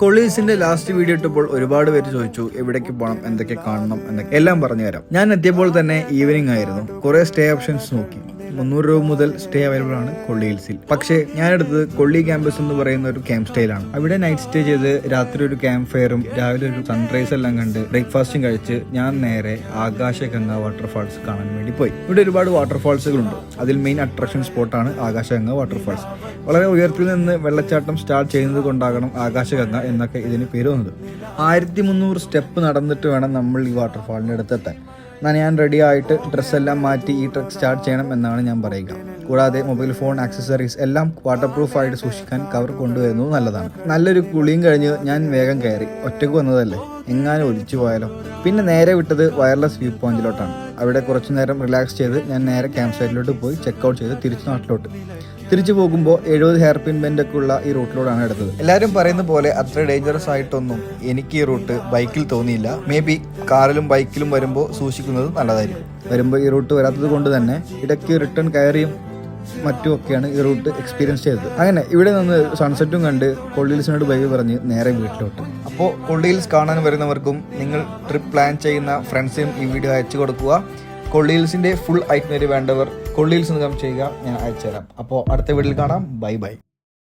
കൊളീസിന്റെ last video ഇട്ടപ്പോൾ ഒരുപാട് പേര് ചോദിച്ചു എവിടേക്ക് പോകണം, എന്തൊക്കെ കാണണം എന്നൊക്കെ. എല്ലാം പറഞ്ഞു തരാം. ഞാൻ എത്തിയപ്പോൾ തന്നെ ഈവനിങ് ആയിരുന്നു. കുറെ സ്റ്റേ ഓപ്ഷൻസ് നോക്കി. 300 രൂപ മുതൽ സ്റ്റേ അവൈലബിൾ ആണ് കൊള്ളി ഹിൽസിൽ. പക്ഷേ ഞാൻ എടുത്തത് കൊള്ളി ക്യാമ്പസ് എന്ന് പറയുന്ന ഒരു ക്യാമ്പ് സ്റ്റൈലാണ്. അവിടെ നൈറ്റ് സ്റ്റേ ചെയ്ത് രാത്രി ഒരു ക്യാമ്പ് ഫയറും രാവിലെ ഒരു സൺറൈസ് എല്ലാം കണ്ട് ബ്രേക്ക്ഫാസ്റ്റും കഴിച്ച് ഞാൻ നേരെ ആകാശഗംഗ വാട്ടർഫാൾസ് കാണാൻ വേണ്ടി പോയി. ഇവിടെ ഒരുപാട് വാട്ടർഫാൾസുകളുണ്ട്. അതിൽ മെയിൻ അട്രാക്ഷൻ സ്പോട്ടാണ് ആകാശഗംഗ വാട്ടർഫാൾസ്. വളരെ ഉയരത്തിൽ നിന്ന് വെള്ളച്ചാട്ടം സ്റ്റാർട്ട് ചെയ്യുന്നത് കൊണ്ടാകണം ആകാശഗംഗ എന്നൊക്കെ ഇതിന് പേര് വന്നത്. 1300 സ്റ്റെപ്പ് നടന്നിട്ട് വേണം നമ്മൾ ഈ വാട്ടർഫാളിൻ്റെ അടുത്തെത്താൻ. ഞാൻ റെഡി ആയിട്ട് ഡ്രസ്സെല്ലാം മാറ്റി ഈ ട്രക്ക് സ്റ്റാർട്ട് ചെയ്യണം എന്നാണ് ഞാൻ പറയുക. കൂടാതെ മൊബൈൽ ഫോൺ, ആക്സസറീസ് എല്ലാം വാട്ടർ പ്രൂഫ് ആയിട്ട് സൂക്ഷിക്കാൻ കവർ കൊണ്ടുവരുന്നത് നല്ലതാണ്. നല്ലൊരു കുളിയും കഴിഞ്ഞ് ഞാൻ വേഗം കയറി. ഒറ്റയ്ക്ക് വന്നതല്ലേ, എങ്ങാനും ഒലിച്ചു പോയാലോ. പിന്നെ നേരെ വിട്ടത് വയർലെസ് വ്യൂ പോയിന്റിലോട്ടാണ്. അവിടെ കുറച്ചു നേരം റിലാക്സ് ചെയ്ത് ഞാൻ നേരെ ക്യാമ്പ് സൈറ്റിലോട്ട് പോയി ചെക്കൗട്ട് ചെയ്ത് തിരിച്ചു നാട്ടിലോട്ട്. തിരിച്ചു പോകുമ്പോൾ 70 ഹെയർ പിൻ ബെൻഡൊക്കെ ഉള്ള ഈ റൂട്ടിലൂടെയാണ് എടുത്തത്. എല്ലാവരും പറയുന്ന പോലെ അത്ര ഡേഞ്ചറസ് ആയിട്ടൊന്നും എനിക്ക് ഈ റൂട്ട് ബൈക്കിൽ തോന്നിയില്ല. മേ ബി കാറിലും ബൈക്കിലും വരുമ്പോൾ സൂക്ഷിക്കുന്നത് നല്ലതായിരിക്കും. വരുമ്പോൾ ഈ റൂട്ട് വരാത്തത് കൊണ്ട് തന്നെ ഇടയ്ക്ക് റിട്ടേൺ കയറിയും മറ്റുമൊക്കെയാണ് ഈ റൂട്ട് എക്സ്പീരിയൻസ് ചെയ്തത്. അങ്ങനെ ഇവിടെ നിന്ന് സൺസെറ്റും കണ്ട് കൊള്ളി ഹിൽസിനോട് ബൈ പറഞ്ഞ് നേരെ വീട്ടിലോട്ട്. അപ്പോൾ കൊള്ളി ഹിൽസ് കാണാൻ വരുന്നവർക്കും നിങ്ങൾ ട്രിപ്പ് പ്ലാൻ ചെയ്യുന്ന ഫ്രണ്ട്സിനും ഈ വീഡിയോ അയച്ചു കൊടുക്കുക. കൊള്ളി ഹിൽസിൻ്റെ ഫുൾ ഐറ്റിനറി വേണ്ടവർ കൊള്ളി ഹിൽസ് എന്ന് ചെയ്യുക, ഞാൻ അയച്ചു തരാം. അപ്പോൾ അടുത്ത വീഡിയോയിൽ കാണാം. Bye bye.